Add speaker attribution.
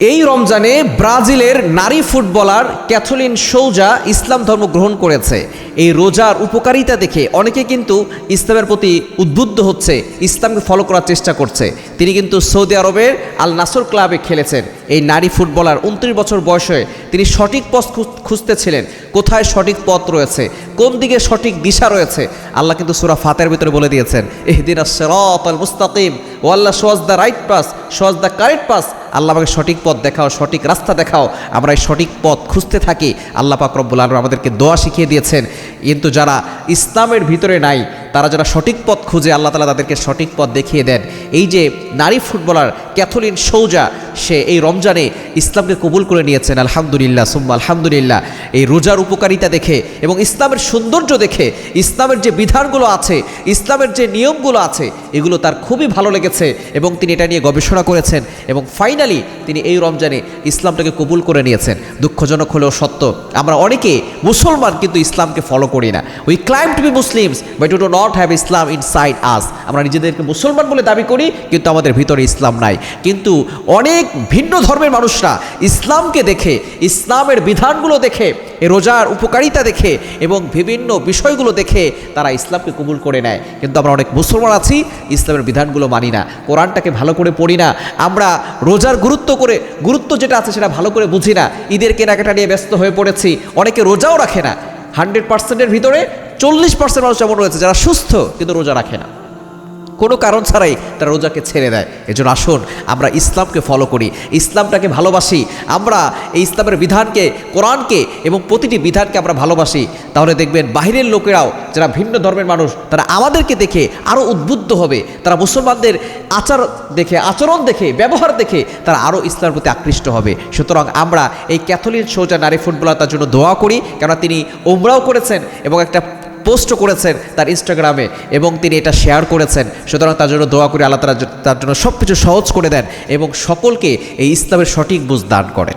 Speaker 1: এই রমজানে ব্রাজিলের নারী ফুটবলার ক্যাথলিন সৌজা ইসলাম ধর্ম গ্রহণ করেছে। এই রোজার উপকারিতা দেখে অনেকে কিন্তু ইসলামের প্রতি উদ্বুদ্ধ হচ্ছে, ইসলামকে ফলো করার চেষ্টা করছে। তিনি কিন্তু সৌদি আরবের আল নাসর ক্লাবে খেলেছেন। এই নারী ফুটবলার 29 বছর বয়সে তিনি সঠিক পথ খুঁজতেছিলেন, কোথায় সঠিক পথ রয়েছে, কোন দিকে সঠিক দিশা রয়েছে। আল্লাহ কিন্তু সূরা ফাতিহার ভিতরে বলে দিয়েছেন, ইহদিনাস সিরাতাল মুস্তাকিম, ও Allah show us the right path, show us the correct path. Allah আমাকে সঠিক পথ দেখাও, সঠিক রাস্তা দেখাও। আমরা এই সঠিক পথ খুঁজতে থাকি। আল্লাহ পাক রব্বুল আলামিন আমাদেরকে দোয়া শিখিয়ে দিয়েছেন। কিন্তু যারা ইসলামের ভিতরে নাই, তারা যারা সঠিক পথ খুঁজে, আল্লাহ তাআলা তাদেরকে সঠিক পথ দেখিয়ে দেন। এই যে নারী ফুটবলার ক্যাথলিন সৌজা, সে এই রমজানে ইসলামকে কবুল করে নিয়েছেন। আলহামদুলিল্লাহ সুম্মা আলহামদুলিল্লাহ। এই রোজার উপকারিতা দেখে এবং ইসলামের সৌন্দর্য দেখে, ইসলামের যে বিধানগুলো আছে, ইসলামের যে নিয়মগুলো আছে, এগুলো তার খুবই ভালো লেগেছে এবং তিনি এটা নিয়ে গবেষণা করেছেন এবং ফাইনালি তিনি এই রমজানে ইসলামটাকে কবুল করে নিয়েছেন। দুঃখজনক হলেও সত্য, আমরা অনেকে মুসলমান কিন্তু ইসলামকে ফলো করি না। We claim to be Muslims but we do not have Islam inside us. আমরা নিজেদেরকে মুসলমান বলে দাবি করি, কিন্তু আমাদের ভিতরে ইসলাম নাই। কিন্তু অনেক ভিন্ন ধর্মের মানুষরা ইসলামকে দেখে, ইসলামের বিধানগুলো দেখে, এই রোজার উপকারিতা দেখে এবং বিভিন্ন বিষয়গুলো দেখে তারা ইসলামকে কবুল করে নেয়। কিন্তু আমরা অনেক মুসলমান আছি, ইসলামের বিধানগুলো মানি না, কোরআনটাকে ভালো করে পড়ি না। আমরা রোজার গুরুত্ব যেটা আছে সেটা ভালো করে বুঝি না। ঈদের কেনাকাটা নিয়ে ব্যস্ত হয়ে পড়েছি। অনেকে রোজাও রাখে না। 100%-এর ভিতরে 40% মানুষ এমন রয়েছে যারা সুস্থ কিন্তু রোজা রাখে না, কোনো কারণ ছাড়াই তারা রোজাকে ছেড়ে দেয়। এজন্য আসুন আমরা ইসলামকে ফলো করি, ইসলামটাকে ভালোবাসি। আমরা এই ইসলামের বিধানকে, কোরআনকে এবং প্রতিটি বিধানকে আমরা ভালোবাসি। তাহলে দেখবেন বাহিরের লোকেরাও, যারা ভিন্ন ধর্মের মানুষ, তারা আমাদেরকে দেখে আরও উদ্বুদ্ধ হবে। তারা মুসলমানদের আচরণ দেখে, ব্যবহার দেখে তারা আরও ইসলামের প্রতি আকৃষ্ট হবে। সুতরাং আমরা এই ক্যাথলিন সৌজা নারী ফুটবলার তার জন্য দোয়া করি, কেননা তিনি উমরাও করেছেন এবং একটা পোস্ট করেছেন তার ইনস্টাগ্রামে এবং তিনি এটা শেয়ার করেছেন। সুতরাং তার জন্য দোয়া করি, আল্লাহ তাআলা তার জন্য সব কিছু সহজ করে দেন এবং সকলকে এই ইসলামের সঠিক বুঝ দান করেন।